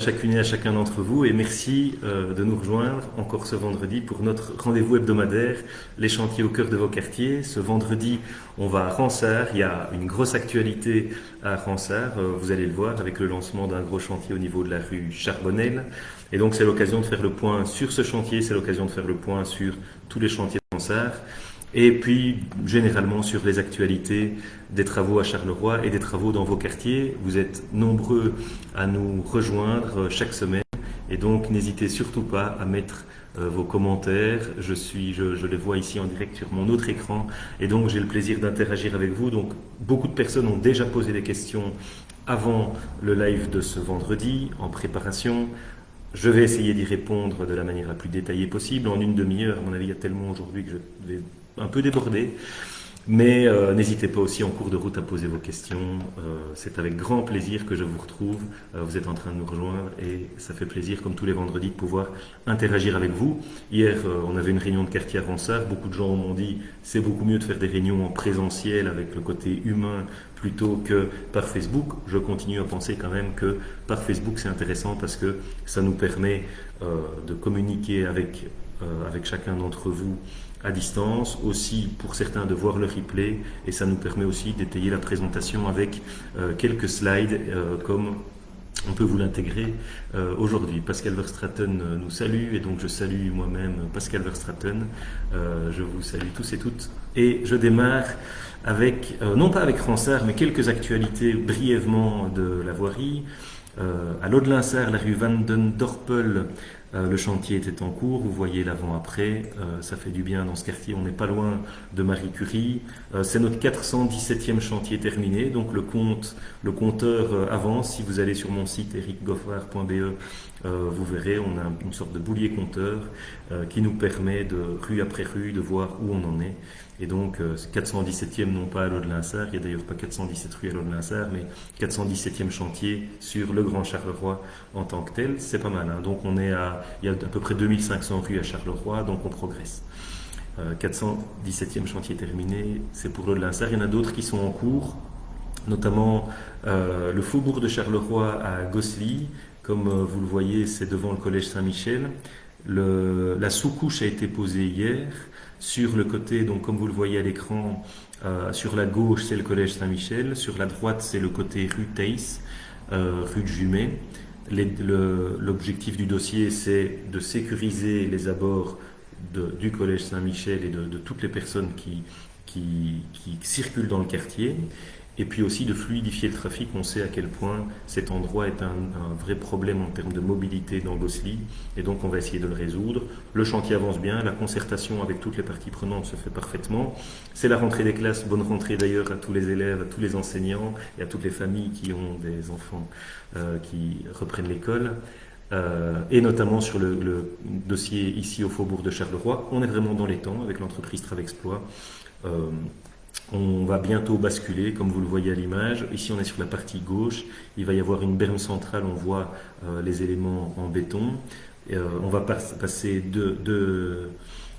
Chacune et à chacun d'entre vous et merci de nous rejoindre encore ce vendredi pour notre rendez-vous hebdomadaire, les chantiers au cœur de vos quartiers. Ce vendredi, on va à Ransart, il y a une grosse actualité à Ransart, vous allez le voir avec le lancement d'un gros chantier au niveau de la rue Charbonnel. Et donc c'est l'occasion de faire le point sur ce chantier, c'est l'occasion de faire le point sur tous les chantiers de Ransart. Et puis, généralement, sur les actualités des travaux à Charleroi et des travaux dans vos quartiers. Vous êtes nombreux à nous rejoindre chaque semaine. Et donc, n'hésitez surtout pas à mettre vos commentaires. Je les vois ici en direct sur mon autre écran. Et donc, j'ai le plaisir d'interagir avec vous. Donc, beaucoup de personnes ont déjà posé des questions avant le live de ce vendredi, en préparation. Je vais essayer d'y répondre de la manière la plus détaillée possible. En une demi-heure, à mon avis, il y a tellement aujourd'hui que je vais un peu déborder. Mais n'hésitez pas aussi en cours de route à poser vos questions. C'est avec grand plaisir que je vous retrouve. Vous êtes en train de nous rejoindre et ça fait plaisir, comme tous les vendredis, de pouvoir interagir avec vous. Hier, on avait une réunion de quartier à Ransart. Beaucoup de gens m'ont dit c'est beaucoup mieux de faire des réunions en présentiel avec le côté humain plutôt que par Facebook. Je continue à penser quand même que par Facebook c'est intéressant parce que ça nous permet de communiquer avec chacun d'entre vous à distance, aussi pour certains de voir le replay, et ça nous permet aussi d'étayer la présentation avec quelques slides comme on peut vous l'intégrer aujourd'hui. Pascal Verstraeten nous salue, et donc je salue moi-même Pascal Verstraeten. Je vous salue tous et toutes. Et je démarre avec, non pas avec Ransart, mais quelques actualités brièvement de la voirie. À l'Aude-Linsart, la rue Van den Dorpel, le chantier était en cours, vous voyez l'avant-après, ça fait du bien dans ce quartier, on n'est pas loin de Marie Curie. C'est notre 417e chantier terminé, donc le compteur avance. Si vous allez sur mon site ericgoffard.be, vous verrez, on a une sorte de boulier compteur qui nous permet de rue après rue de voir où on en est. Et donc 417e non pas à l'Aude-Linsart, il n'y a d'ailleurs pas 417 rues à l'Aude-Linsart, mais 417e chantier sur le Grand Charleroi en tant que tel, c'est pas mal. Hein. Donc il y a à peu près 2500 rues à Charleroi, donc on progresse. 417e chantier terminé, c'est pour l'Aude-Linsart. Il y en a d'autres qui sont en cours, notamment le faubourg de Charleroi à Gosselies. Comme vous le voyez, c'est devant le collège Saint-Michel. La sous-couche a été posée hier. Sur le côté, donc comme vous le voyez à l'écran, sur la gauche c'est le collège Saint-Michel, sur la droite c'est le côté rue Teiss, rue de Jumet. L'objectif du dossier c'est de sécuriser les abords du collège Saint-Michel et de toutes les personnes qui circulent dans le quartier. Et puis aussi de fluidifier le trafic. On sait à quel point cet endroit est un vrai problème en termes de mobilité dans Gosselies, et donc on va essayer de le résoudre. Le chantier avance bien, la concertation avec toutes les parties prenantes se fait parfaitement. C'est la rentrée des classes, bonne rentrée d'ailleurs à tous les élèves, à tous les enseignants et à toutes les familles qui ont des enfants qui reprennent l'école. Et notamment sur le dossier ici au faubourg de Charleroi, on est vraiment dans les temps avec l'entreprise Travexploit. On va bientôt basculer, comme vous le voyez à l'image. Ici, on est sur la partie gauche. Il va y avoir une berme centrale. On voit les éléments en béton. On va passer de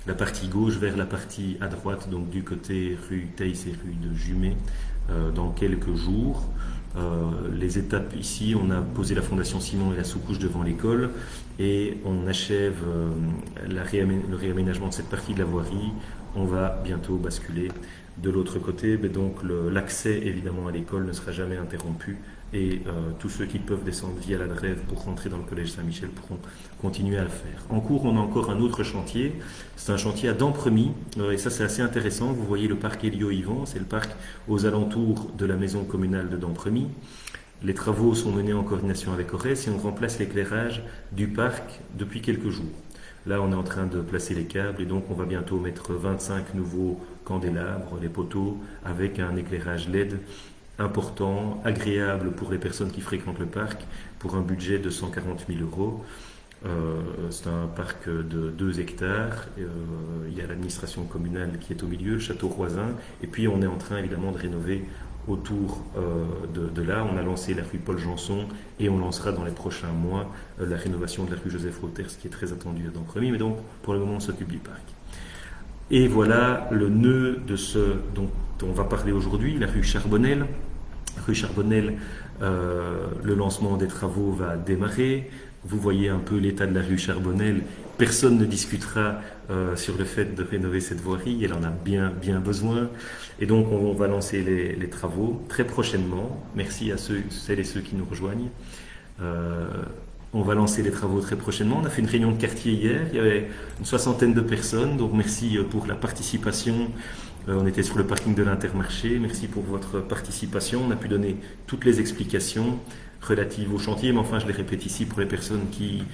la partie gauche vers la partie à droite, donc du côté rue Teiss et rue de Jumet, dans quelques jours. Les étapes ici, on a posé la fondation ciment et la sous-couche devant l'école et on achève le réaménagement de cette partie de la voirie. On va bientôt basculer de l'autre côté, mais donc l'accès évidemment à l'école ne sera jamais interrompu et tous ceux qui peuvent descendre via la Drève pour rentrer dans le collège Saint-Michel pourront continuer à le faire. En cours, on a encore un autre chantier, c'est un chantier à Dampremy, et ça c'est assez intéressant. Vous voyez le parc Hélio-Yvan, c'est le parc aux alentours de la maison communale de Dampremy. Les travaux sont menés en coordination avec Ores et on remplace l'éclairage du parc depuis quelques jours. Là, on est en train de placer les câbles et donc on va bientôt mettre 25 nouveaux candélabres, les poteaux, avec un éclairage LED important, agréable pour les personnes qui fréquentent le parc, pour un budget de 140 000 euros. C'est un parc de 2 hectares. Il y a l'administration communale qui est au milieu, le château Roisin, et puis on est en train évidemment de rénover autour de là. On a lancé la rue Paul Janson et on lancera dans les prochains mois la rénovation de la rue Joseph Rauters, qui est très attendue à Dampremy, mais donc pour le moment on s'occupe du parc. Et voilà le nœud de ce dont on va parler aujourd'hui, la rue Charbonnel. Rue Charbonnel, Le lancement des travaux va démarrer. Vous voyez un peu l'état de la rue Charbonnel. Personne ne discutera sur le fait de rénover cette voirie. Elle en a bien, bien besoin. Et donc, on va lancer les travaux très prochainement. Merci à celles et ceux qui nous rejoignent. On va lancer les travaux très prochainement. On a fait une réunion de quartier hier. Il y avait une 60aine de personnes. Donc, merci pour la participation. On était sur le parking de l'Intermarché. Merci pour votre participation. On a pu donner toutes les explications relatives au chantier, mais enfin je les répète ici pour les personnes qui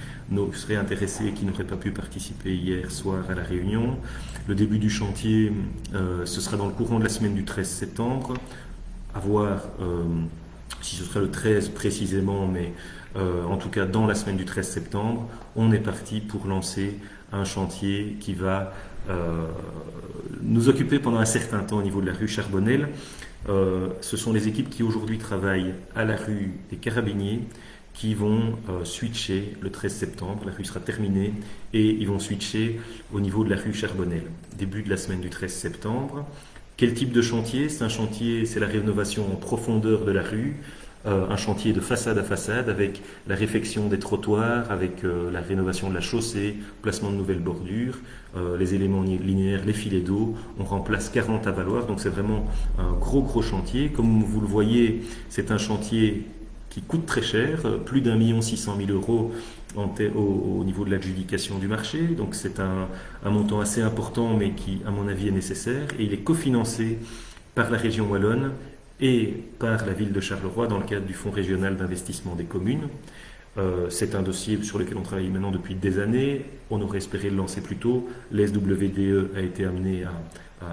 seraient intéressées et qui n'auraient pas pu participer hier soir à la réunion. Le début du chantier, ce sera dans le courant de la semaine du 13 septembre, à voir si ce sera le 13 précisément, mais en tout cas dans la semaine du 13 septembre, on est parti pour lancer un chantier qui va nous occuper pendant un certain temps au niveau de la rue Charbonnel. Ce sont les équipes qui aujourd'hui travaillent à la rue des Carabiniers qui vont switcher le 13 septembre. La rue sera terminée et ils vont switcher au niveau de la rue Charbonnel. Début de la semaine du 13 septembre. Quel type de chantier? C'est un chantier, c'est la rénovation en profondeur de la rue. Un chantier de façade à façade avec la réfection des trottoirs, avec la rénovation de la chaussée, placement de nouvelles bordures, les éléments linéaires, les filets d'eau. On remplace 40 avaloirs, donc c'est vraiment un gros chantier. Comme vous le voyez, c'est un chantier qui coûte très cher, plus d'1 600 000 € au niveau de l'adjudication du marché. Donc c'est un montant assez important, mais qui, à mon avis, est nécessaire. Et il est cofinancé par la région wallonne et par la ville de Charleroi dans le cadre du Fonds régional d'investissement des communes. C'est un dossier sur lequel on travaille maintenant depuis des années. On aurait espéré le lancer plus tôt. L'SWDE a été amené à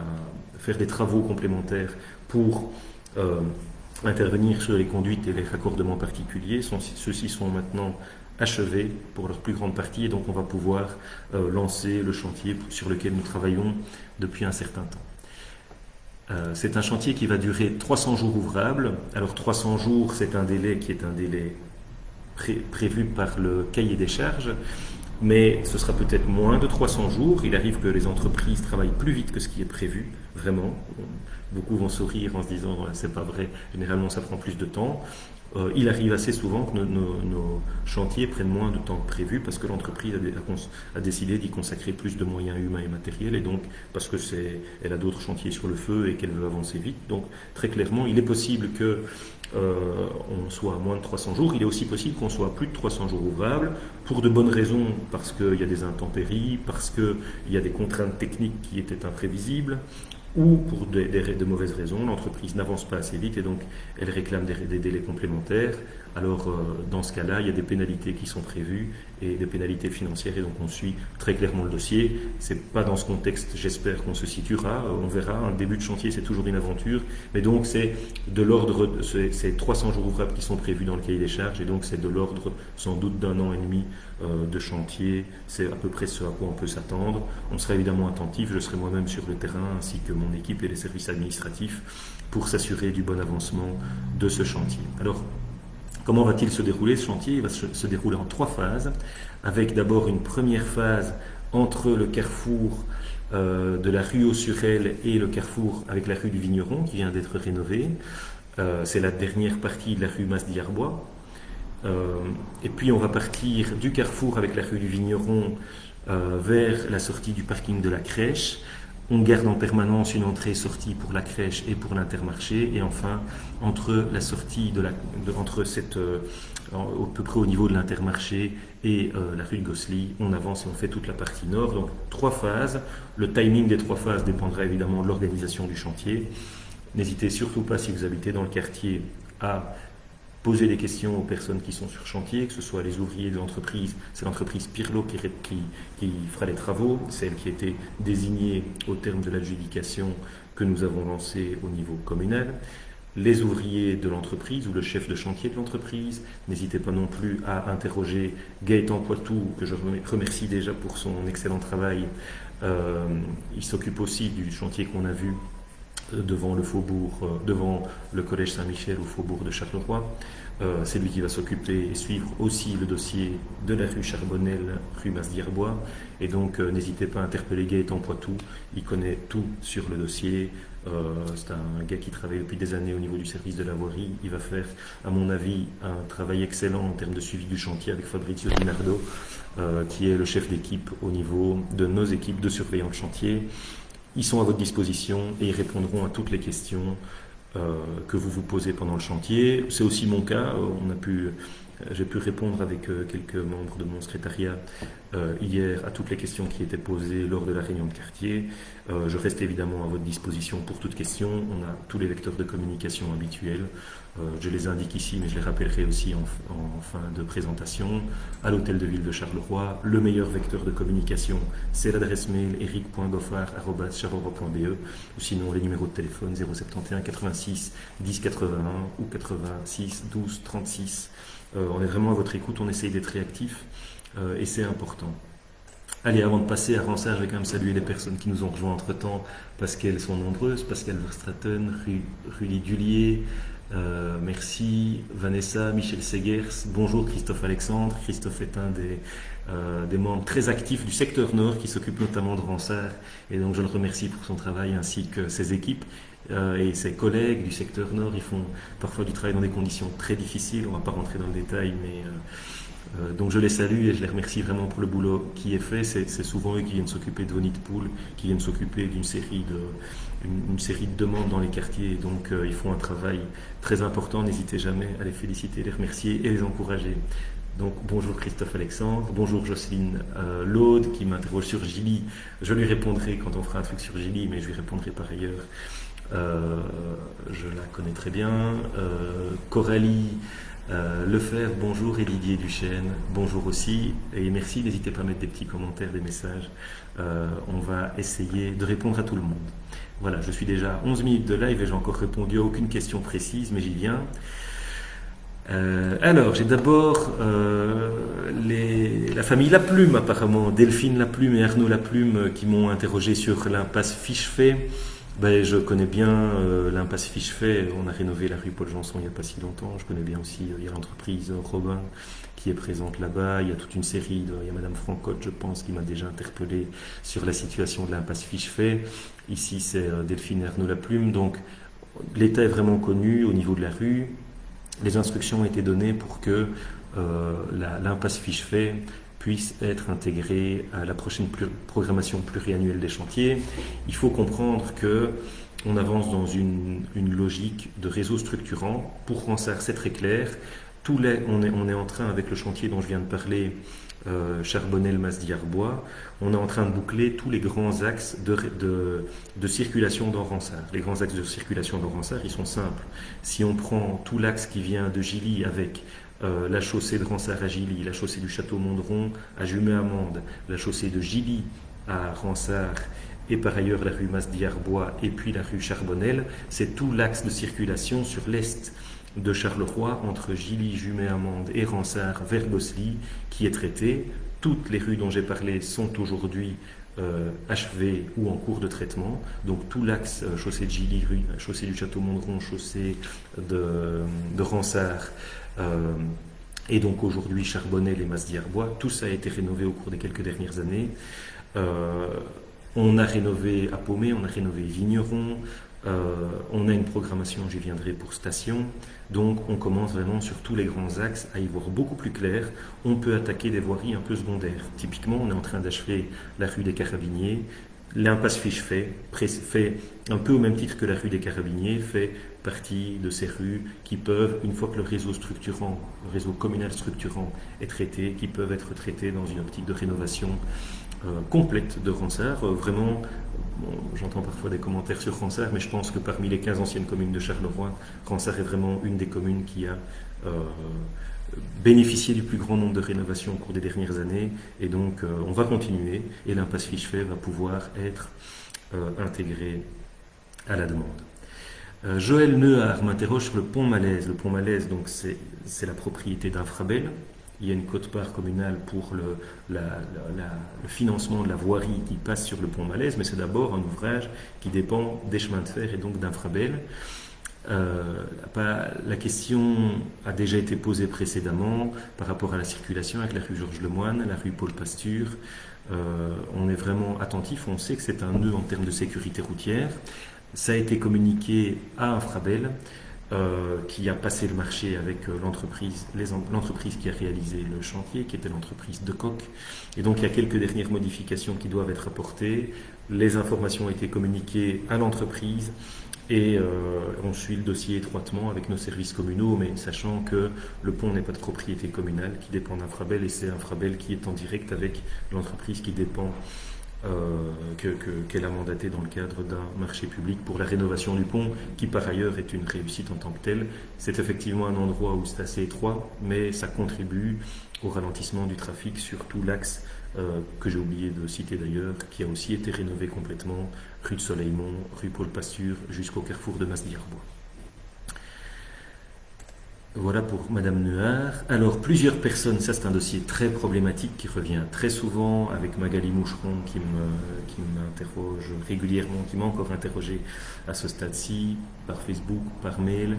faire des travaux complémentaires pour intervenir sur les conduites et les raccordements particuliers. Ceux-ci sont maintenant achevés pour leur plus grande partie et donc on va pouvoir lancer le chantier sur lequel nous travaillons depuis un certain temps. C'est un chantier qui va durer 300 jours ouvrables. Alors 300 jours, c'est un délai qui est un délai prévu par le cahier des charges, mais ce sera peut-être moins de 300 jours. Il arrive que les entreprises travaillent plus vite que ce qui est prévu, vraiment. Beaucoup vont sourire en se disant c'est pas vrai, généralement ça prend plus de temps. Il arrive assez souvent que nos chantiers prennent moins de temps que prévu parce que l'entreprise a décidé d'y consacrer plus de moyens humains et matériels et donc parce que elle a d'autres chantiers sur le feu et qu'elle veut avancer vite. Donc très clairement, il est possible que on soit à moins de 300 jours. Il est aussi possible qu'on soit à plus de 300 jours ouvrables pour de bonnes raisons, parce qu'il y a des intempéries, parce qu'il y a des contraintes techniques qui étaient imprévisibles, ou pour de mauvaises raisons, l'entreprise n'avance pas assez vite et donc elle réclame des délais complémentaires. Alors dans ce cas-là, il y a des pénalités qui sont prévues et des pénalités financières et donc on suit très clairement le dossier. C'est pas dans ce contexte, j'espère, qu'on se situera. On verra, un début de chantier c'est toujours une aventure, mais donc c'est de l'ordre, c'est 300 jours ouvrables qui sont prévus dans le cahier des charges et donc c'est de l'ordre sans doute d'1 an et demi de chantier. C'est à peu près ce à quoi on peut s'attendre. On sera évidemment attentif, je serai moi-même sur le terrain ainsi que mon équipe et les services administratifs pour s'assurer du bon avancement de ce chantier. Alors, comment va-t-il se dérouler ce chantier? Il va se dérouler en 3 phases, avec d'abord une première phase entre le carrefour de la rue Aux-sur-Elle et le carrefour avec la rue du Vigneron qui vient d'être rénové. C'est la dernière partie de la rue Masdiarbois. Et puis on va partir du carrefour avec la rue du Vigneron vers la sortie du parking de la crèche. On garde en permanence une entrée-sortie pour la crèche et pour l'Intermarché. Et enfin, entre la sortie à peu près au niveau de l'Intermarché et la rue de Gossely, on avance et on fait toute la partie nord. Donc 3 phases. Le timing des 3 phases dépendra évidemment de l'organisation du chantier. N'hésitez surtout pas, si vous habitez dans le quartier, à poser des questions aux personnes qui sont sur chantier, que ce soit les ouvriers de l'entreprise. C'est l'entreprise Pirlo qui fera les travaux, celle qui a été désignée au terme de l'adjudication que nous avons lancée au niveau communal. Les ouvriers de l'entreprise ou le chef de chantier de l'entreprise. N'hésitez pas non plus à interroger Gaëtan Poitou, que je remercie déjà pour son excellent travail. Il s'occupe aussi du chantier qu'on a vu devant le faubourg, devant le collège Saint-Michel au faubourg de Charleroi. C'est lui qui va s'occuper et suivre aussi le dossier de la rue Charbonnel, rue Masdiarbois. Et donc n'hésitez pas à interpeller Gaëtan Poitou, il connaît tout sur le dossier. C'est un gars qui travaille depuis des années au niveau du service de la voirie. Il va faire, à mon avis, un travail excellent en termes de suivi du chantier avec Fabrizio Di Nardo, qui est le chef d'équipe au niveau de nos équipes de surveillants de chantier. Ils sont à votre disposition et ils répondront à toutes les questions que vous vous posez pendant le chantier. C'est aussi mon cas. J'ai pu répondre avec quelques membres de mon secrétariat hier à toutes les questions qui étaient posées lors de la réunion de quartier. Je reste évidemment à votre disposition pour toute question. On a tous les vecteurs de communication habituels. Je les indique ici, mais je les rappellerai aussi en fin de présentation. À l'hôtel de ville de Charleroi, le meilleur vecteur de communication, c'est l'adresse mail eric.goffard@charleroi.be, ou sinon les numéros de téléphone 071 86 10 81 ou 86 12 36. On est vraiment à votre écoute, on essaye d'être réactif et c'est important. Allez, avant de passer à Ransard, je vais quand même saluer les personnes qui nous ont rejoints entre-temps parce qu'elles sont nombreuses. Pascal Verstraeten, Rudy Dullier, merci. Vanessa, Michel Segers, bonjour Christophe Alexandre. Christophe est un des membres très actifs du secteur Nord qui s'occupe notamment de Ransard et donc je le remercie pour son travail ainsi que ses équipes. Et ses collègues du secteur Nord, ils font parfois du travail dans des conditions très difficiles, on ne va pas rentrer dans le détail, mais donc je les salue et je les remercie vraiment pour le boulot qui est fait. C'est souvent eux qui viennent s'occuper de vos nids de poules, qui viennent s'occuper d'une série de demandes dans les quartiers, donc ils font un travail très important, n'hésitez jamais à les féliciter, les remercier et les encourager. Donc bonjour Christophe Alexandre, bonjour Jocelyne Laude qui m'interroge sur Gilly. Je lui répondrai quand on fera un truc sur Gilly, mais je lui répondrai par ailleurs. Je la connais très bien. Coralie Lefebvre, bonjour. Et Didier Duchesne, bonjour aussi. Et merci, n'hésitez pas à mettre des petits commentaires, des messages. On va essayer de répondre à tout le monde. Voilà, je suis déjà à 11 minutes de live et j'ai encore répondu à aucune question précise, mais j'y viens. Alors, j'ai d'abord la famille Laplume, apparemment, Delphine Laplume et Arnaud Laplume, qui m'ont interrogé sur l'impasse Fichefay. Ben, je connais bien l'impasse Fichefay. On a rénové la rue Paul Janson il n'y a pas si longtemps. Je connais bien aussi, il y a l'entreprise Robin qui est présente là-bas. Il y a toute une série, il y a Madame Francotte, je pense, qui m'a déjà interpellé sur la situation de l'impasse Fichefay. Ici, c'est Delphine et Arnaud Laplume. Donc, l'état est vraiment connu au niveau de la rue. Les instructions ont été données pour que l'impasse Fichefay puisse être intégrée à la prochaine programmation pluriannuelle des chantiers. Il faut comprendre que on avance dans une logique de réseau structurant. Pour Ransard, c'est très clair. On est en train, avec le chantier dont je viens de parler, Charbonnel-Masdillarbois, on est en train de boucler tous les grands axes de circulation dans Ransard. Les grands axes de circulation dans Ransard, ils sont simples. Si on prend tout l'axe qui vient de Gilly avec la chaussée de Ransard à Gilly, la chaussée du Château-Mondron à Jumet-Amande, la chaussée de Gilly à Ransard et par ailleurs la rue Masdillarbois et puis la rue Charbonnel, c'est tout l'axe de circulation sur l'est de Charleroi entre Gilly, Jumet-Amande et Ransard vers Gosselies qui est traité. Toutes les rues dont j'ai parlé sont aujourd'hui achevées ou en cours de traitement. Donc tout l'axe chaussée de Gilly, chaussée du Château-Mondron, chaussée de Ransard, et donc aujourd'hui Charbonnel et Masdillarbois, tout ça a été rénové au cours des quelques dernières années. On a rénové à Paumé, on a rénové Vigneron, on a une programmation, j'y viendrai, pour Station. Donc on commence vraiment sur tous les grands axes à y voir beaucoup plus clair. On peut attaquer des voiries un peu secondaires. Typiquement, on est en train d'achever la rue des Carabiniers. L'impasse Fichefay fait un peu au même titre que la rue des Carabiniers, fait partie de ces rues qui peuvent, une fois que le réseau structurant, le réseau communal structurant est traité, qui peuvent être traitées dans une optique de rénovation complète de Ransard. Vraiment, j'entends parfois des commentaires sur Ransard, mais je pense que parmi les 15 anciennes communes de Charleroi, Ransard est vraiment une des communes qui a bénéficié du plus grand nombre de rénovations au cours des dernières années, et donc on va continuer, et l'impasse Fichefay va pouvoir être intégrée à la demande. Joël Neuhard m'interroge sur le pont Malaise. Le pont Malaise, donc, c'est la propriété d'Infrabel. Il y a une quote-part communale pour le financement de la voirie qui passe sur le pont Malaise, mais c'est d'abord un ouvrage qui dépend des chemins de fer et donc d'Infrabel. La question a déjà été posée précédemment par rapport à la circulation avec la rue Georges Lemoine, la rue Paul Pasture. On est vraiment attentif, on sait que c'est un nœud en termes de sécurité routière. Ça a été communiqué à Infrabel, qui a passé le marché avec l'entreprise qui a réalisé le chantier, qui était l'entreprise de Coq. Et donc il y a quelques dernières modifications qui doivent être apportées. Les informations ont été communiquées à l'entreprise et on suit le dossier étroitement avec nos services communaux, mais sachant que le pont n'est pas de propriété communale, qui dépend d'Infrabel, et c'est Infrabel qui est en direct avec l'entreprise qui dépend qu'elle a mandaté dans le cadre d'un marché public pour la rénovation du pont, qui par ailleurs est une réussite en tant que telle. C'est effectivement un endroit où c'est assez étroit, mais ça contribue au ralentissement du trafic sur tout l'axe que j'ai oublié de citer d'ailleurs, qui a aussi été rénové complètement, rue de Soleilmont, rue Paul Pasture, jusqu'au carrefour de Masdierbois. Voilà pour Madame Neuard. Alors, plusieurs personnes, ça c'est un dossier très problématique qui revient très souvent avec Magali Moucheron qui m'interroge régulièrement, qui m'a encore interrogé à ce stade-ci, par Facebook, par mail.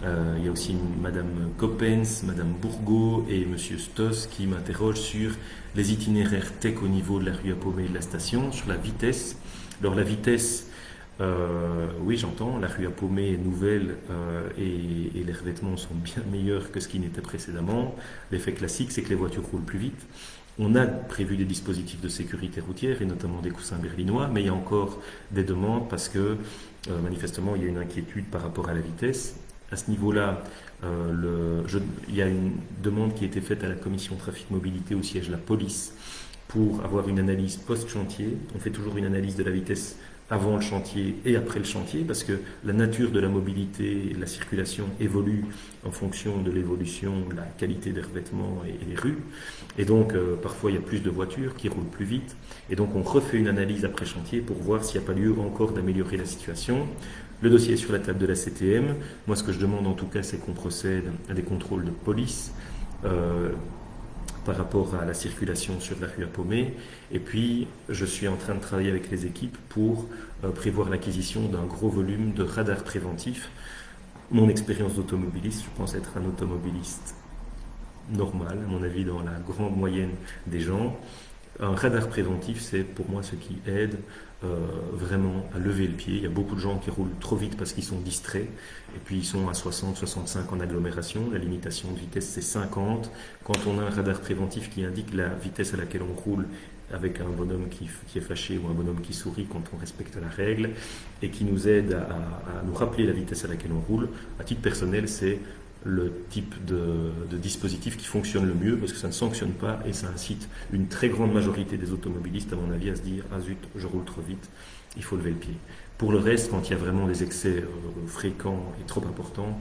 Il y a aussi Madame Coppens, Madame Bourgault et Monsieur Stoss qui m'interrogent sur les itinéraires tech au niveau de la rue Apomée et de la station, sur la vitesse. Alors la vitesse, oui, j'entends, la rue Apomée est nouvelle et les revêtements sont bien meilleurs que ce qui n'était précédemment. L'effet classique, c'est que les voitures roulent plus vite. On a prévu des dispositifs de sécurité routière et notamment des coussins berlinois, mais il y a encore des demandes parce que manifestement il y a une inquiétude par rapport à la vitesse. À ce niveau-là, il y a une demande qui a été faite à la commission trafic mobilité où siège la police pour avoir une analyse post-chantier. On fait toujours une analyse de la vitesse avant le chantier et après le chantier, parce que la nature de la mobilité et de la circulation évolue en fonction de l'évolution, de la qualité des revêtements et des rues. Et donc, parfois, il y a plus de voitures qui roulent plus vite. Et donc, on refait une analyse après chantier pour voir s'il n'y a pas lieu encore d'améliorer la situation. Le dossier est sur la table de la CTM. Moi, ce que je demande en tout cas, c'est qu'on procède à des contrôles de police par rapport à la circulation sur la rue Apomée. Et puis, je suis en train de travailler avec les équipes pour prévoir l'acquisition d'un gros volume de radars préventifs. Mon expérience d'automobiliste, je pense être un automobiliste normal, à mon avis, dans la grande moyenne des gens. Un radar préventif, c'est pour moi ce qui aide vraiment à lever le pied. Il y a beaucoup de gens qui roulent trop vite parce qu'ils sont distraits et puis ils sont à 60, 65 en agglomération. La limitation de vitesse c'est 50. Quand on a un radar préventif qui indique la vitesse à laquelle on roule avec un bonhomme qui est fâché ou un bonhomme qui sourit quand on respecte la règle et qui nous aide à nous rappeler la vitesse à laquelle on roule, à titre personnel c'est le type de dispositif qui fonctionne le mieux parce que ça ne sanctionne pas et ça incite une très grande majorité des automobilistes à mon avis à se dire ah zut je roule trop vite, il faut lever le pied. Pour le reste, quand il y a vraiment des excès fréquents et trop importants,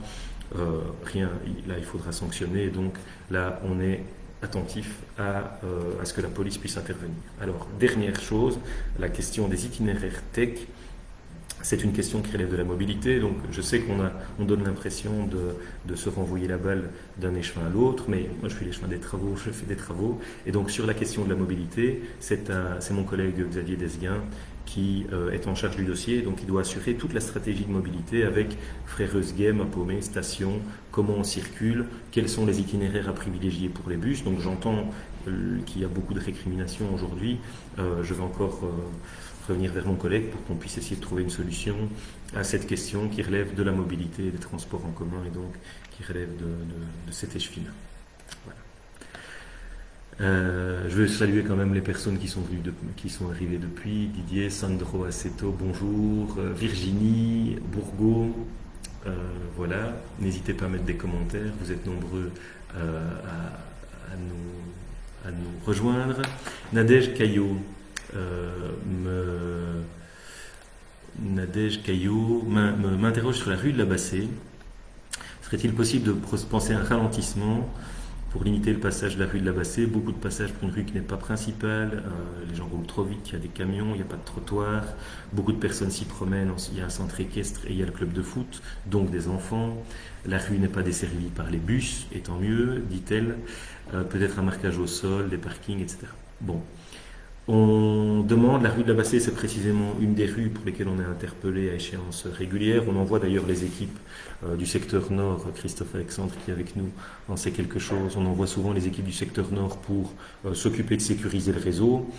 rien, là il faudra sanctionner et donc là on est attentif à ce que la police puisse intervenir. Alors dernière chose, la question des itinéraires tech. C'est une question qui relève de la mobilité, donc je sais qu'on donne l'impression de se renvoyer la balle d'un échevin à l'autre, mais moi je suis l'échevin des travaux, je fais des travaux, et donc sur la question de la mobilité, c'est mon collègue Xavier Desguin qui est en charge du dossier, donc il doit assurer toute la stratégie de mobilité avec Fréreuse Game, Apomée, station, comment on circule, quels sont les itinéraires à privilégier pour les bus, donc j'entends qu'il y a beaucoup de récriminations aujourd'hui, je vais encore revenir vers mon collègue pour qu'on puisse essayer de trouver une solution à cette question qui relève de la mobilité et des transports en commun et donc qui relève de cet échevin. Voilà. Je veux saluer quand même les personnes qui sont arrivées depuis. Didier, Sandro Aceto, bonjour. Virginie, Bourgault, voilà. N'hésitez pas à mettre des commentaires, vous êtes nombreux à nous rejoindre. Nadège Caillot. Nadège Caillot m'interroge sur la rue de la Bassée. Serait-il possible de penser à un ralentissement pour limiter le passage de la rue de la Bassée? Beaucoup de passages pour une rue qui n'est pas principale, les gens roulent trop vite, il y a des camions, il n'y a pas de trottoir, beaucoup de personnes s'y promènent, il y a un centre équestre et il y a le club de foot, donc des enfants. La rue n'est pas desservie par les bus, et tant mieux, dit-elle, peut-être un marquage au sol, des parkings, etc. Bon. On demande, la rue de la Bassée, c'est précisément une des rues pour lesquelles on est interpellé à échéance régulière. On envoie d'ailleurs les équipes du secteur nord, Christophe Alexandre qui est avec nous en sait quelque chose. On envoie souvent les équipes du secteur nord pour s'occuper de sécuriser le réseau.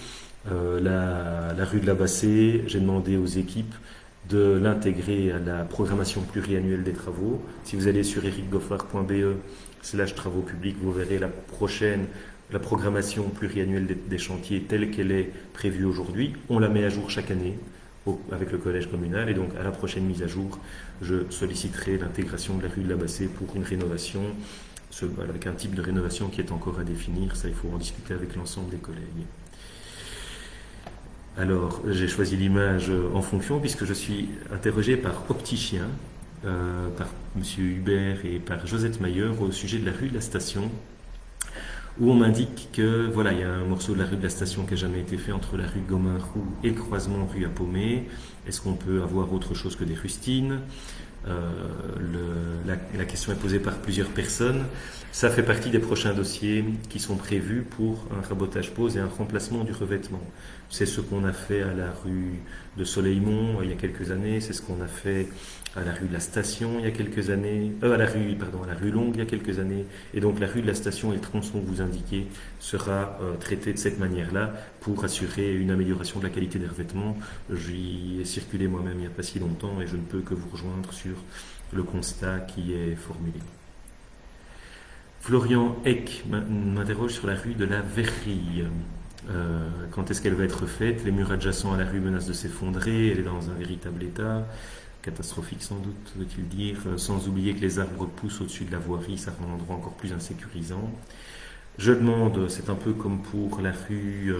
La rue de la Bassée, j'ai demandé aux équipes de l'intégrer à la programmation pluriannuelle des travaux. Si vous allez sur ericgoffard.be/travaux publics, vous verrez la programmation pluriannuelle des chantiers telle qu'elle est prévue aujourd'hui. On la met à jour chaque année avec le collège communal, et donc à la prochaine mise à jour, je solliciterai l'intégration de la rue de la Bassée pour une rénovation, avec un type de rénovation qui est encore à définir. Ça, il faut en discuter avec l'ensemble des collègues. Alors, j'ai choisi l'image en fonction, puisque je suis interrogé par Opticien, par M. Hubert et par Josette Mayer au sujet de la rue de la Station, où on m'indique que voilà, il y a un morceau de la rue de la Station qui n'a jamais été fait entre la rue Gomain-Roux et le croisement rue Apomé. Est-ce qu'on peut avoir autre chose que des rustines? La question est posée par plusieurs personnes. Ça fait partie des prochains dossiers qui sont prévus pour un rabotage pose et un remplacement du revêtement. C'est ce qu'on a fait à la rue de Soleilmont il y a quelques années, c'est ce qu'on a fait à la rue de la Station il y a quelques années, à la rue Longue il y a quelques années, et donc la rue de la Station et le tronçon que vous indiquez sera traité de cette manière-là pour assurer une amélioration de la qualité des revêtements. J'y ai circulé moi-même il n'y a pas si longtemps et je ne peux que vous rejoindre sur le constat qui est formulé. Florian Eck m'interroge sur la rue de la Verrerie. Quand est-ce qu'elle va être faite? Les murs adjacents à la rue menacent de s'effondrer, elle est dans un véritable état, catastrophique sans doute, veut-il dire, sans oublier que les arbres poussent au-dessus de la voirie, ça rend l'endroit encore plus insécurisant. Je demande, c'est un peu comme pour la rue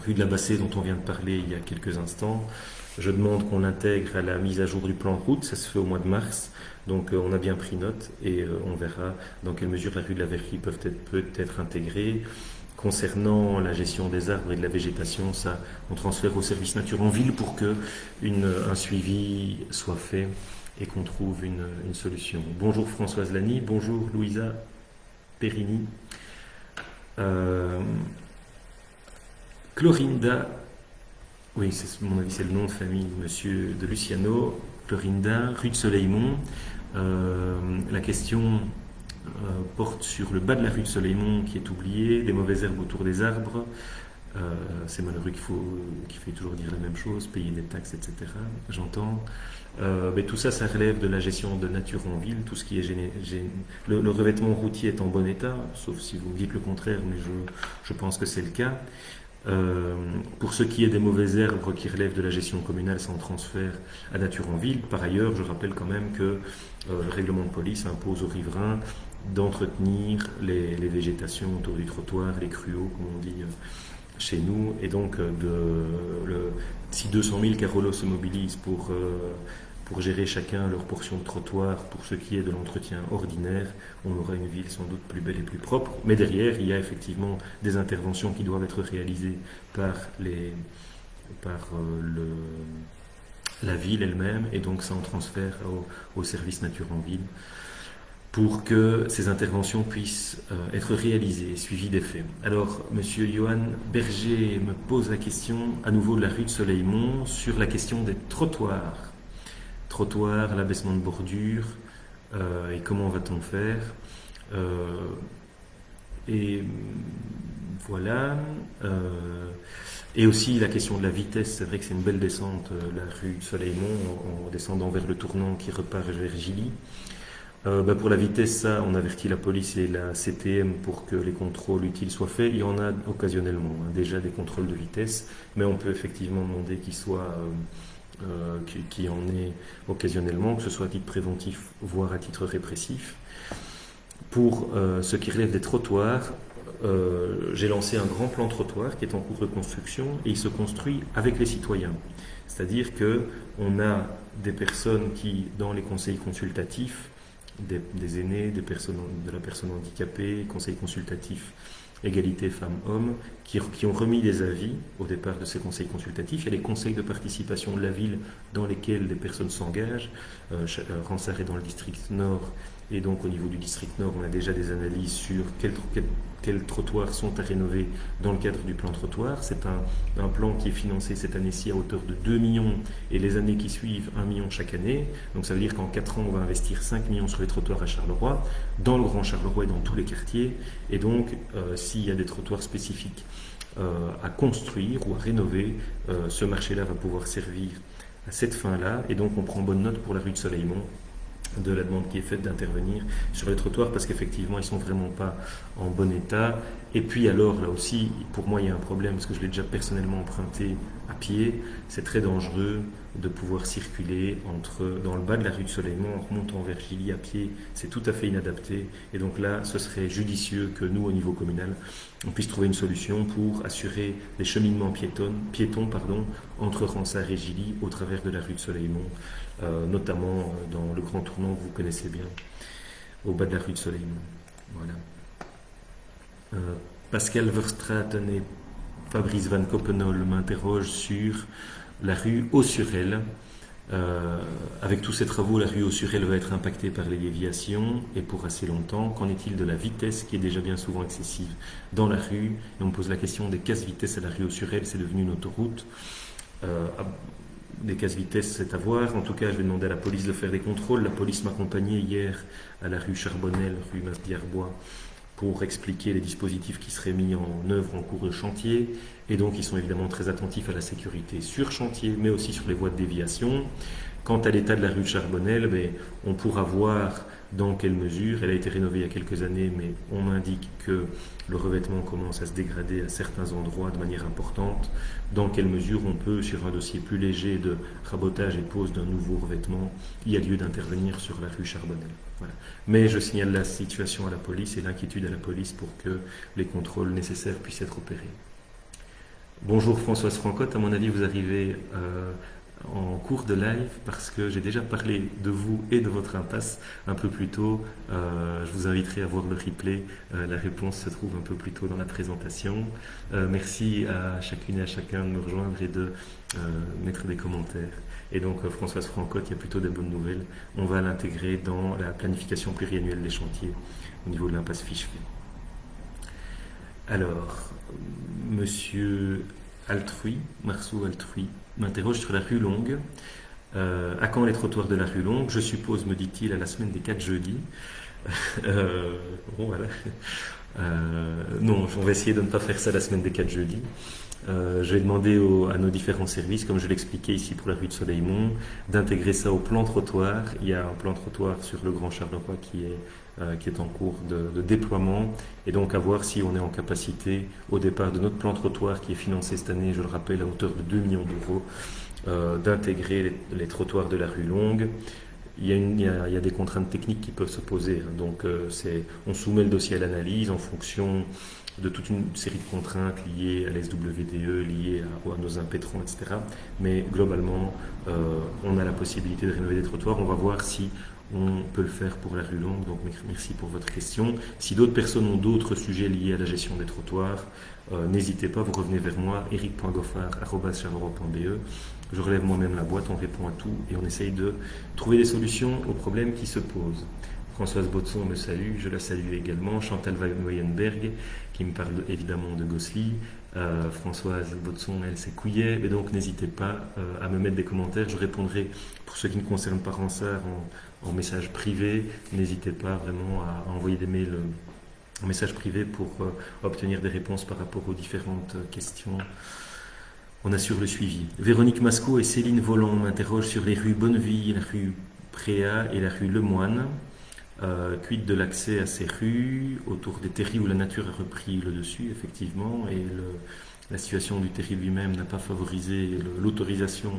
de la Bassée dont on vient de parler il y a quelques instants, je demande qu'on l'intègre à la mise à jour du plan route, ça se fait au mois de mars, donc on a bien pris note et on verra dans quelle mesure la rue de la Verrerie peut être intégrée. Concernant la gestion des arbres et de la végétation, ça, on transfère au service nature en ville pour que un suivi soit fait et qu'on trouve une solution. Bonjour Françoise Lani, bonjour Louisa Perini. Clorinda, oui, à mon avis c'est le nom de famille de Monsieur de Luciano. Clorinda, rue de Soleilmont. La question porte sur le bas de la rue de Soleilmont qui est oublié, des mauvaises herbes autour des arbres. C'est malheureux qu'il fait toujours dire la même chose, payer des taxes, etc. J'entends. Mais tout ça, ça relève de la gestion de nature en ville. Tout ce qui est le revêtement routier est en bon état, sauf si vous me dites le contraire, mais je pense que c'est le cas. Pour ce qui est des mauvaises herbes qui relèvent de la gestion communale sans transfert à nature en ville, par ailleurs, je rappelle quand même que le règlement de police impose aux riverains d'entretenir les végétations autour du trottoir, les cruaux, comme on dit chez nous, et donc si 200 000 Carolos se mobilisent pour gérer chacun leur portion de trottoir pour ce qui est de l'entretien ordinaire, on aura une ville sans doute plus belle et plus propre. Mais derrière, il y a effectivement des interventions qui doivent être réalisées par la ville elle-même, et donc ça en transfère au service nature en ville, pour que ces interventions puissent être réalisées et suivies des faits. Alors, M. Johan Berger me pose la question, à nouveau de la rue de Soleilmont, sur la question des trottoirs. Trottoirs, l'abaissement de bordure, et comment va-t-on faire? Et voilà. Et aussi la question de la vitesse, c'est vrai que c'est une belle descente, la rue de Soleilmont, en descendant vers le tournant qui repart vers Gilly. Pour la vitesse, ça, on avertit la police et la CTM pour que les contrôles utiles soient faits. Il y en a occasionnellement, déjà des contrôles de vitesse, mais on peut effectivement demander qu'il y en ait occasionnellement, que ce soit à titre préventif, voire à titre répressif. Pour ce qui relève des trottoirs, j'ai lancé un grand plan trottoir qui est en cours de construction et il se construit avec les citoyens. C'est-à-dire qu'on a des personnes qui, dans les conseils consultatifs, des aînés, de la personne handicapée, conseil consultatif égalité femmes-hommes, qui ont remis des avis au départ de ces conseils consultatifs. Il y a les conseils de participation de la ville dans lesquels les personnes s'engagent. Ransard est dans le district nord, et donc au niveau du district nord, on a déjà des analyses sur quels trottoirs sont à rénover dans le cadre du plan trottoir. C'est un plan qui est financé cette année-ci à hauteur de 2 millions, et les années qui suivent 1 million chaque année. Donc ça veut dire qu'en 4 ans, on va investir 5 millions sur les trottoirs à Charleroi, dans le Grand Charleroi et dans tous les quartiers. Et donc, s'il y a des trottoirs spécifiques à construire ou à rénover, ce marché-là va pouvoir servir à cette fin-là, et donc on prend bonne note pour la rue de Soleilmont de la demande qui est faite d'intervenir sur les trottoirs parce qu'effectivement ils sont vraiment pas en bon état. Et puis alors là aussi, pour moi il y a un problème parce que je l'ai déjà personnellement emprunté à pied. C'est très dangereux de pouvoir circuler dans le bas de la rue de Soleilmont en remontant vers Gilly à pied. C'est tout à fait inadapté. Et donc là, ce serait judicieux que nous, au niveau communal, on puisse trouver une solution pour assurer les cheminements piétons entre Ronsard et Gilly au travers de la rue de Soleilmont, notamment dans le grand tournant que vous connaissez bien, au bas de la rue de Soleilmont. Voilà. Pascal Verstraeten et Fabrice Van Coppenol m'interrogent sur la rue Haut-sur-Elle. Avec tous ces travaux, la rue Haut-sur-Elle va être impactée par les déviations et pour assez longtemps. Qu'en est-il de la vitesse qui est déjà bien souvent excessive dans la rue? Et on me pose la question des casse-vitesses à la rue Haut-sur-Elle, c'est devenu une autoroute. Des casse-vitesses, c'est à voir. En tout cas, je vais demander à la police de faire des contrôles. La police m'accompagnait hier à la rue Charbonnel, rue Masdiarbois, pour expliquer les dispositifs qui seraient mis en œuvre en cours de chantier. Et donc, ils sont évidemment très attentifs à la sécurité sur chantier, mais aussi sur les voies de déviation. Quant à l'état de la rue de Charbonnel, on pourra voir dans quelle mesure. Elle a été rénovée il y a quelques années, mais on m'indique que le revêtement commence à se dégrader à certains endroits de manière importante. Dans quelle mesure on peut, sur un dossier plus léger de rabotage et pose d'un nouveau revêtement, il y a lieu d'intervenir sur la rue Charbonnel. Voilà. Mais je signale la situation à la police et l'inquiétude à la police pour que les contrôles nécessaires puissent être opérés. Bonjour Françoise Francotte, à mon avis vous arrivez en cours de live parce que j'ai déjà parlé de vous et de votre impasse un peu plus tôt. Je vous inviterai à voir le replay. La réponse se trouve un peu plus tôt dans la présentation. Merci à chacune et à chacun de me rejoindre et de mettre des commentaires. Et donc Françoise Francotte, il y a plutôt des bonnes nouvelles. On va l'intégrer dans la planification pluriannuelle des chantiers au niveau de l'impasse Ficheville. Alors, Monsieur Marceau Altrui, m'interroge sur la rue Longue. À quand les trottoirs de la rue Longue? Je suppose, me dit-il, à la semaine des 4 jeudis. Bon, voilà. Non, on va essayer de ne pas faire ça la semaine des 4 jeudis. Je vais demander à nos différents services, comme je l'expliquais ici pour la rue de Soleilmont, d'intégrer ça au plan trottoir. Il y a un plan trottoir sur le Grand Charleroi qui est en cours de déploiement, et donc à voir si on est en capacité, au départ de notre plan trottoir qui est financé cette année, je le rappelle, à hauteur de 2 millions d'euros, d'intégrer les trottoirs de la rue Longue. Il y a des contraintes techniques qui peuvent se poser, donc on soumet le dossier à l'analyse en fonction de toute une série de contraintes liées à l'SWDE, liées à nos impétrants, etc. Mais globalement, on a la possibilité de rénover des trottoirs. On va voir si on peut le faire pour la rue Longue. Donc merci pour votre question. Si d'autres personnes ont d'autres sujets liés à la gestion des trottoirs, n'hésitez pas, vous revenez vers moi, eric.goffard@charleroi.be. Je relève moi-même la boîte, on répond à tout et on essaye de trouver des solutions aux problèmes qui se posent. Françoise Botson me salue, je la salue également. Chantal Wayenberg, qui me parle évidemment de Gossely. Françoise Botson, elle, c'est Couillet. Et donc, n'hésitez pas à me mettre des commentaires. Je répondrai, pour ceux qui ne concernent pas Ronsard, en message privé. N'hésitez pas vraiment à envoyer des mails en message privé pour obtenir des réponses par rapport aux différentes questions. On assure le suivi. Véronique Masco et Céline Volant m'interrogent sur les rues Bonneville, la rue Préa et la rue Lemoine. Quid de l'accès à ces rues autour des terris où la nature a repris le dessus, effectivement, et la situation du terri lui-même n'a pas favorisé l'autorisation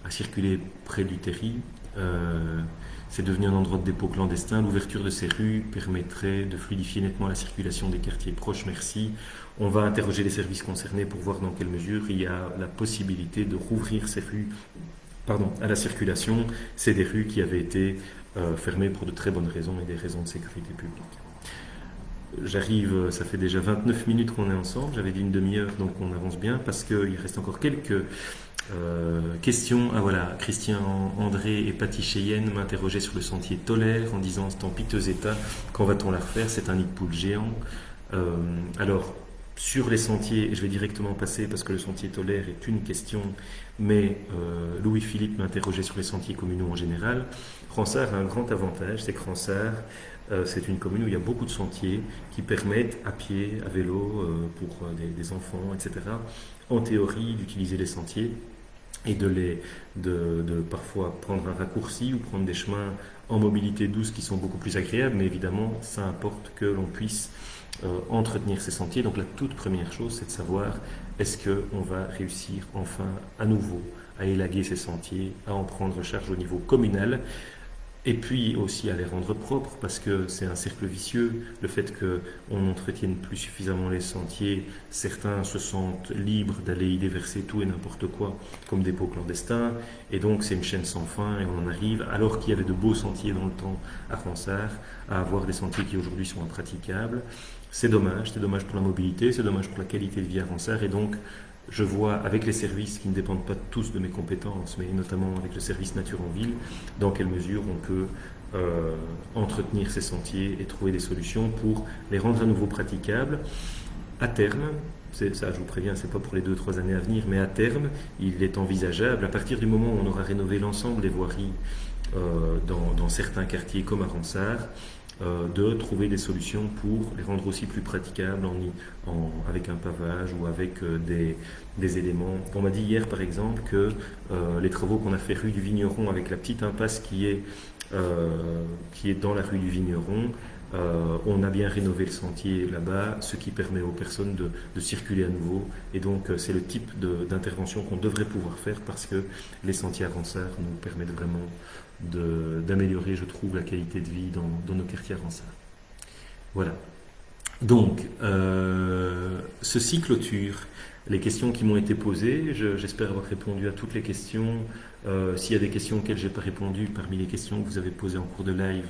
à circuler près du terri. C'est devenu un endroit de dépôt clandestin. L'ouverture de ces rues permettrait de fluidifier nettement la circulation des quartiers proches. Merci. On va interroger les services concernés pour voir dans quelle mesure il y a la possibilité de rouvrir ces rues à la circulation. C'est des rues qui avaient été fermées pour de très bonnes raisons et des raisons de sécurité publique. J'arrive, ça fait déjà 29 minutes qu'on est ensemble, j'avais dit une demi-heure, donc on avance bien parce qu'il reste encore quelques questions. Ah voilà, Christian André et Patty Cheyenne m'interrogeaient sur le sentier Tolaire en disant c'est en piteux état, quand va-t-on la refaire? C'est un nid de poule géant. Alors, sur les sentiers, je vais directement passer parce que le sentier Tolaire est une question, mais Louis-Philippe m'interrogeait sur les sentiers communaux en général. Ronsard a un grand avantage, c'est que Ronsard, c'est une commune où il y a beaucoup de sentiers qui permettent à pied, à vélo, pour des enfants, etc., en théorie, d'utiliser les sentiers. et de parfois prendre un raccourci ou prendre des chemins en mobilité douce qui sont beaucoup plus agréables, mais évidemment, ça importe que l'on puisse entretenir ces sentiers. Donc la toute première chose, c'est de savoir est-ce qu'on va réussir enfin à nouveau à élaguer ces sentiers, à en prendre charge au niveau communal, et puis aussi à les rendre propres, parce que c'est un cercle vicieux. Le fait qu'on n'entretienne plus suffisamment les sentiers, certains se sentent libres d'aller y déverser tout et n'importe quoi, comme des pots clandestins, et donc c'est une chaîne sans fin, et on en arrive, alors qu'il y avait de beaux sentiers dans le temps à Ronsard, à avoir des sentiers qui aujourd'hui sont impraticables. C'est dommage pour la mobilité, c'est dommage pour la qualité de vie à Ronsard, et donc je vois avec les services qui ne dépendent pas tous de mes compétences, mais notamment avec le service Nature en Ville, dans quelle mesure on peut entretenir ces sentiers et trouver des solutions pour les rendre à nouveau praticables. À terme, ça je vous préviens, c'est pas pour les 2-3 années à venir, mais à terme, il est envisageable, à partir du moment où on aura rénové l'ensemble des voiries dans certains quartiers comme à Ronsard, de trouver des solutions pour les rendre aussi plus praticables avec un pavage ou avec des éléments. On m'a dit hier par exemple que les travaux qu'on a fait rue du Vigneron avec la petite impasse qui est dans la rue du Vigneron, on a bien rénové le sentier là-bas, ce qui permet aux personnes de circuler à nouveau. Et donc c'est le type d'intervention qu'on devrait pouvoir faire, parce que les sentiers à Ronsard nous permettent vraiment d'améliorer, je trouve, la qualité de vie dans nos quartiers à Ronsard. Voilà. Donc, ceci clôture les questions qui m'ont été posées. J'espère avoir répondu à toutes les questions. S'il y a des questions auxquelles je n'ai pas répondu parmi les questions que vous avez posées en cours de live,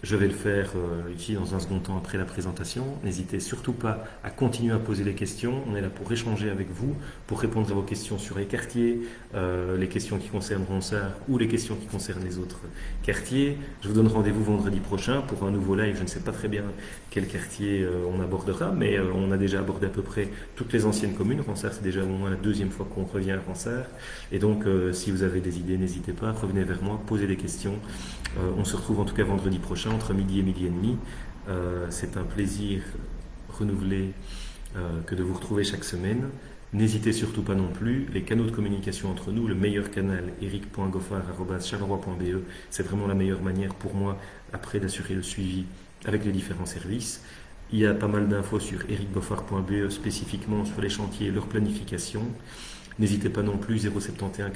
je vais le faire ici dans un second temps après la présentation. N'hésitez surtout pas à continuer à poser les questions. On est là pour échanger avec vous, pour répondre à vos questions sur les quartiers, les questions qui concernent Ronsard ou les questions qui concernent les autres quartiers. Je vous donne rendez-vous vendredi prochain pour un nouveau live. Je ne sais pas très bien quel quartier on abordera, mais on a déjà abordé à peu près toutes les anciennes communes. Ronsard, c'est déjà au moins la deuxième fois qu'on revient à Ronsard. Et donc, si vous avez des idées, n'hésitez pas, revenez vers moi, posez des questions. On se retrouve en tout cas vendredi prochain entre midi et midi et demi. C'est un plaisir renouvelé que de vous retrouver chaque semaine. N'hésitez surtout pas non plus, les canaux de communication entre nous, le meilleur canal, eric.goffard@charleroi.be, c'est vraiment la meilleure manière pour moi après d'assurer le suivi avec les différents services. Il y a pas mal d'infos sur ericgoffard.be spécifiquement sur les chantiers et leur planification. N'hésitez pas non plus, 071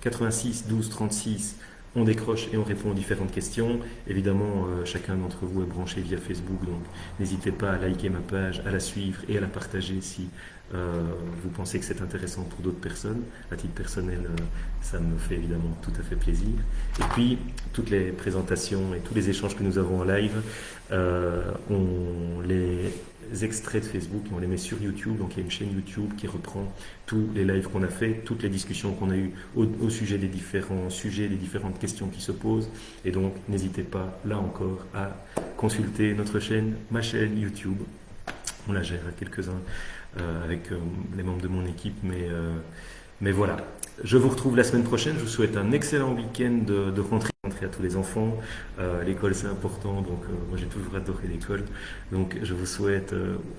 86 12 36, on décroche et on répond aux différentes questions. Évidemment, chacun d'entre vous est branché via Facebook, donc n'hésitez pas à liker ma page, à la suivre et à la partager si vous pensez que c'est intéressant pour d'autres personnes. À titre personnel, ça me fait évidemment tout à fait plaisir. Et puis, toutes les présentations et tous les échanges que nous avons en live, on les extraits de Facebook et on les met sur YouTube. Donc il y a une chaîne YouTube qui reprend tous les lives qu'on a fait, toutes les discussions qu'on a eues au sujet des différents sujets, des différentes questions qui se posent. Et donc n'hésitez pas, là encore, à consulter notre chaîne, ma chaîne YouTube. On la gère à quelques-uns avec les membres de mon équipe, mais voilà. Je vous retrouve la semaine prochaine. Je vous souhaite un excellent week-end de rentrée à tous les enfants. L'école, c'est important, donc moi j'ai toujours adoré l'école. Donc je vous souhaite,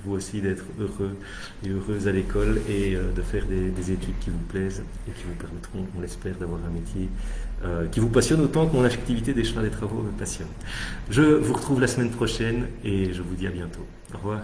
vous aussi, d'être heureux et heureuse à l'école et de faire des études qui vous plaisent et qui vous permettront, on l'espère, d'avoir un métier qui vous passionne autant que mon activité des chemins des travaux me passionne. Je vous retrouve la semaine prochaine et je vous dis à bientôt. Au revoir.